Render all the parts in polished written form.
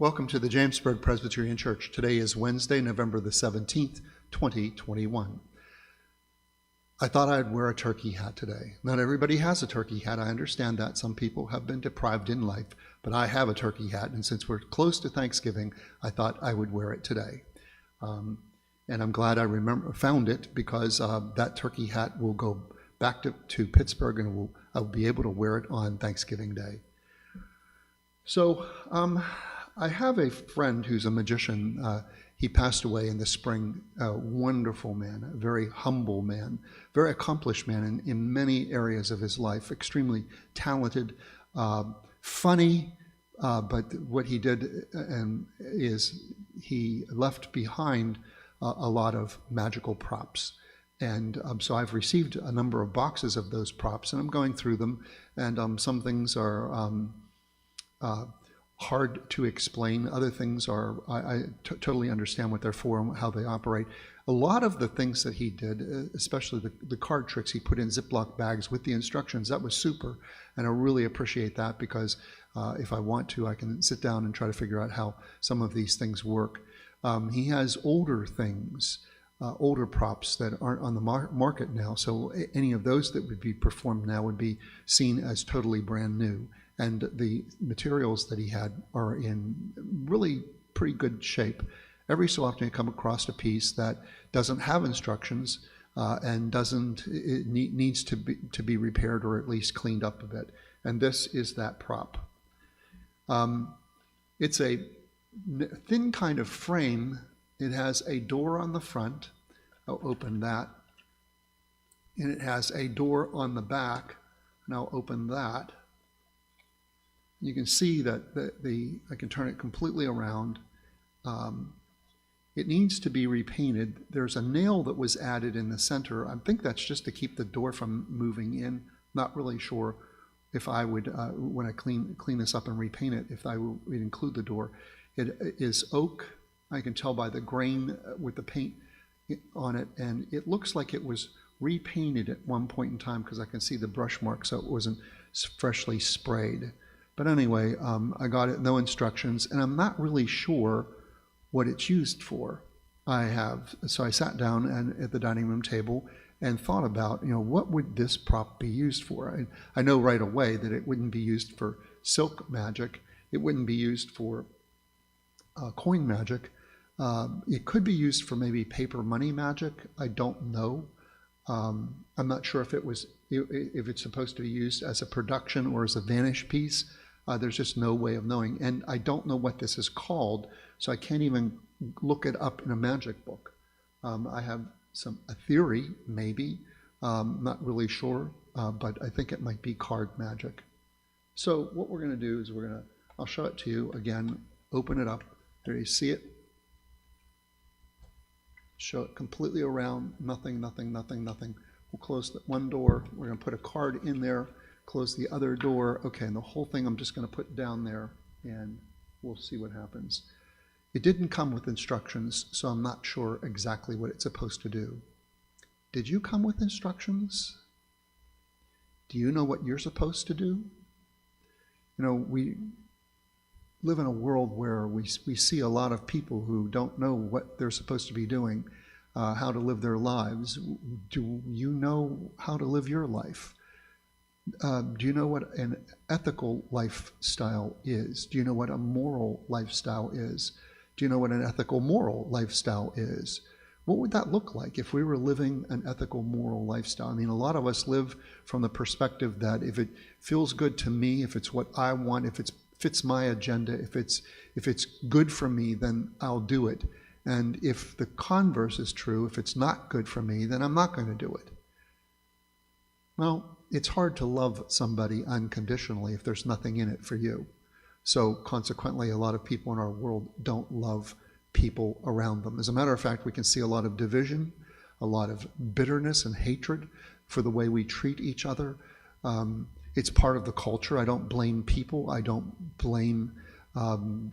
Welcome to the Jamesburg Presbyterian Church. Today is Wednesday, November the 17th, 2021. I thought I'd wear a turkey hat today. Not everybody has a turkey hat. I understand that. Some people have been deprived in life, but I have a turkey hat, and since we're close to Thanksgiving, I thought I would wear it today. And I'm glad I found it because that turkey hat will go back to Pittsburgh, and I'll be able to wear it on Thanksgiving Day. So, I have a friend who's a magician. He passed away in the spring. A wonderful man, a very humble man, very accomplished man in many areas of his life, extremely talented, funny, but what he did is he left behind a lot of magical props. And so I've received a number of boxes of those props, and I'm going through them, and some things are hard to explain. Other things are, I totally understand what they're for and how they operate. A lot of the things that he did, especially the card tricks he put in Ziploc bags with the instructions, that was super. And I really appreciate that because if I want to, I can sit down and try to figure out how some of these things work. He has older things, older props that aren't on the market now. So any of those that would be performed now would be seen as totally brand new. And the materials that he had are in really pretty good shape. Every so often you come across a piece that doesn't have instructions and it needs to be repaired or at least cleaned up a bit. And this is that prop. It's a thin kind of frame. It has a door on the front. I'll open that. And it has a door on the back. And I'll open that. You can see that I can turn it completely around. It needs to be repainted. There's a nail that was added in the center. I think that's just to keep the door from moving in. Not really sure if I would, when I clean this up and repaint it, if I would include the door. It is oak. I can tell by the grain with the paint on it, and it looks like it was repainted at one point in time because I can see the brush mark, so it wasn't freshly sprayed. But anyway, I got it, no instructions, and I'm not really sure what it's used for. So I sat down at the dining room table and thought about, what would this prop be used for? I know right away that it wouldn't be used for silk magic. It wouldn't be used for coin magic. It could be used for maybe paper money magic. I don't know. I'm not sure if it's supposed to be used as a production or as a vanish piece. There's just no way of knowing. And I don't know what this is called, so I can't even look it up in a magic book. I have a theory, maybe. Not really sure, but I think it might be card magic. So what we're going to do is I'll show it to you again, open it up. There you see it. Show it completely around, nothing. We'll close that one door. We're going to put a card in there, close the other door. Okay, and the whole thing I'm just going to put down there, and we'll see what happens. It didn't come with instructions, so I'm not sure exactly what it's supposed to do. Did you come with instructions? Do you know what you're supposed to do? We live in a world where we see a lot of people who don't know what they're supposed to be doing, how to live their lives. Do you know how to live your life? Do you know what an ethical lifestyle is? Do you know what a moral lifestyle is? Do you know what an ethical moral lifestyle is? What would that look like if we were living an ethical moral lifestyle? I mean, a lot of us live from the perspective that if it feels good to me, if it's what I want, if it fits my agenda, if it's good for me, then I'll do it. And if the converse is true, if it's not good for me, then I'm not going to do it. Well, it's hard to love somebody unconditionally if there's nothing in it for you. So consequently, a lot of people in our world don't love people around them. As a matter of fact, we can see a lot of division, a lot of bitterness and hatred for the way we treat each other. It's part of the culture. I don't blame people. I don't blame the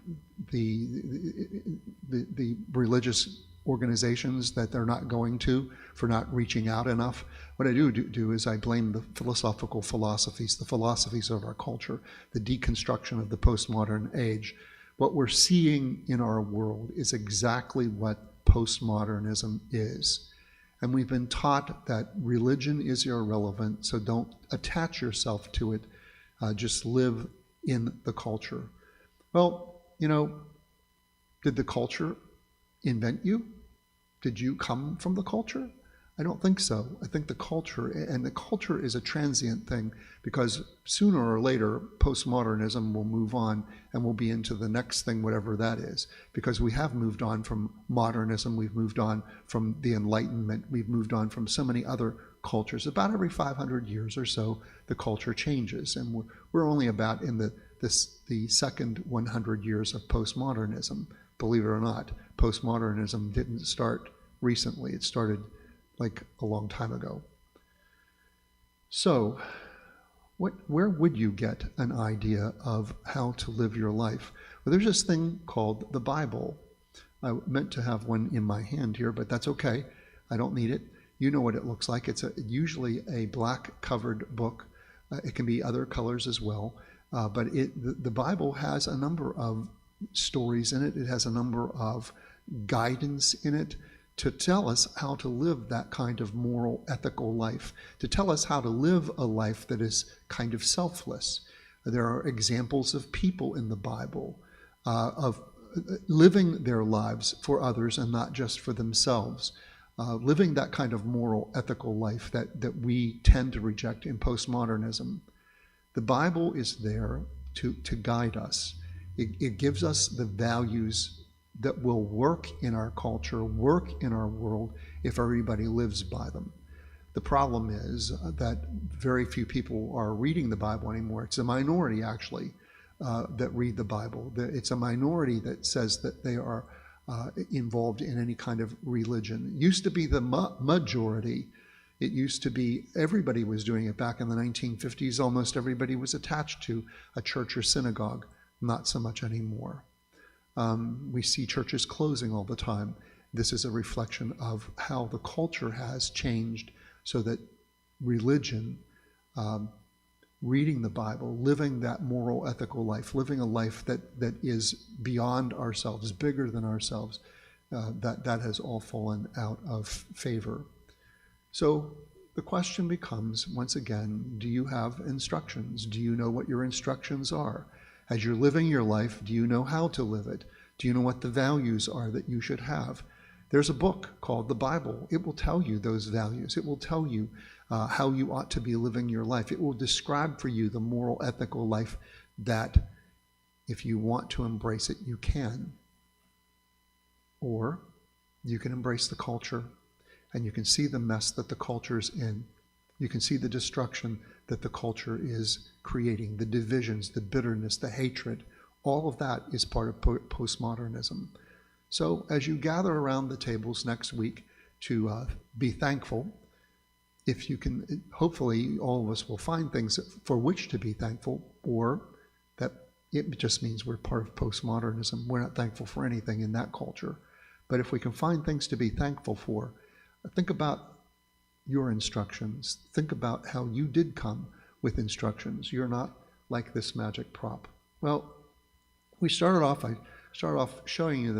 religious organizations that they're not going to for not reaching out enough. What I do is I blame the philosophies of our culture, the deconstruction of the postmodern age. What we're seeing in our world is exactly what postmodernism is. And we've been taught that religion is irrelevant, so don't attach yourself to it. Just live in the culture. Well, did the culture invent you? Did you come from the culture? I don't think so. I think the culture is a transient thing, because sooner or later, postmodernism will move on and we'll be into the next thing, whatever that is. Because we have moved on from modernism, we've moved on from the Enlightenment, we've moved on from so many other cultures. About every 500 years or so, the culture changes. And we're only about in the second 100 years of postmodernism. Believe it or not, postmodernism didn't start recently. It started like a long time ago. So, where would you get an idea of how to live your life? Well, there's this thing called the Bible. I meant to have one in my hand here, but that's okay. I don't need it. You know what it looks like. It's usually a black covered book. It can be other colors as well. But the Bible has a number of stories in it. It has a number of guidance in it to tell us how to live that kind of moral, ethical life, to tell us how to live a life that is kind of selfless. There are examples of people in the Bible of living their lives for others and not just for themselves, living that kind of moral, ethical life that we tend to reject in postmodernism. The Bible is there to guide us. It gives us the values that will work in our culture, work in our world, if everybody lives by them. The problem is that very few people are reading the Bible anymore. It's a minority, actually, that read the Bible. It's a minority that says that they are involved in any kind of religion. It used to be the majority. It used to be everybody was doing it back in the 1950s. Almost everybody was attached to a church or synagogue. Not so much anymore. We see churches closing all the time. This is a reflection of how the culture has changed, so that religion, reading the Bible, living that moral, ethical life, living a life that is beyond ourselves, bigger than ourselves, that has all fallen out of favor. So the question becomes, once again, do you have instructions? Do you know what your instructions are? As you're living your life, do you know how to live it? Do you know what the values are that you should have? There's a book called the Bible. It will tell you those values. It will tell you how you ought to be living your life. It will describe for you the moral, ethical life that, if you want to embrace it, you can. Or you can embrace the culture, and you can see the mess that the culture is in. You can see the destruction that the culture is creating, the divisions, the bitterness, the hatred. All of that is part of postmodernism. So as you gather around the tables next week to be thankful, if you can, hopefully all of us will find things for which to be thankful, or that it just means we're part of postmodernism. We're not thankful for anything in that culture. But if we can find things to be thankful for, think about your instructions. Think about how you did come with instructions. You're not like this magic prop. Well, I started off showing you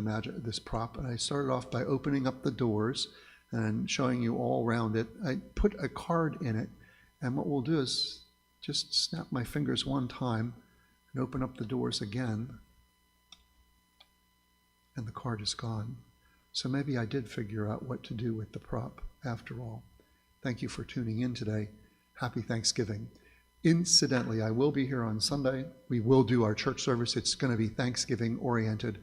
this prop, and I started off by opening up the doors and showing you all around it. I put a card in it, and what we'll do is just snap my fingers one time and open up the doors again, and the card is gone. So maybe I did figure out what to do with the prop after all. Thank you for tuning in today. Happy Thanksgiving. Incidentally, I will be here on Sunday. We will do our church service. It's going to be Thanksgiving oriented.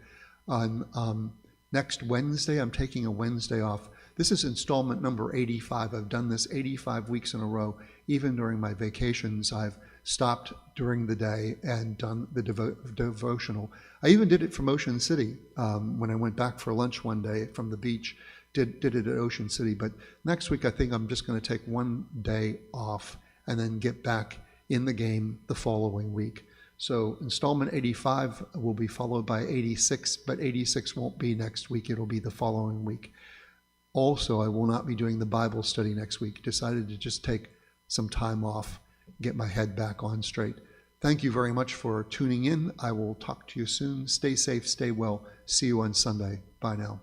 On next Wednesday, I'm taking a Wednesday off. This is installment number 85. I've done this 85 weeks in a row. Even during my vacations, I've stopped during the day and done the devotional. I even did it from Ocean City when I went back for lunch one day from the beach. Did it at Ocean City. But next week, I think I'm just going to take one day off and then get back in the game the following week. So installment 85 will be followed by 86, but 86 won't be next week. It'll be the following week. Also, I will not be doing the Bible study next week. Decided to just take some time off, get my head back on straight. Thank you very much for tuning in. I will talk to you soon. Stay safe, stay well. See you on Sunday. Bye now.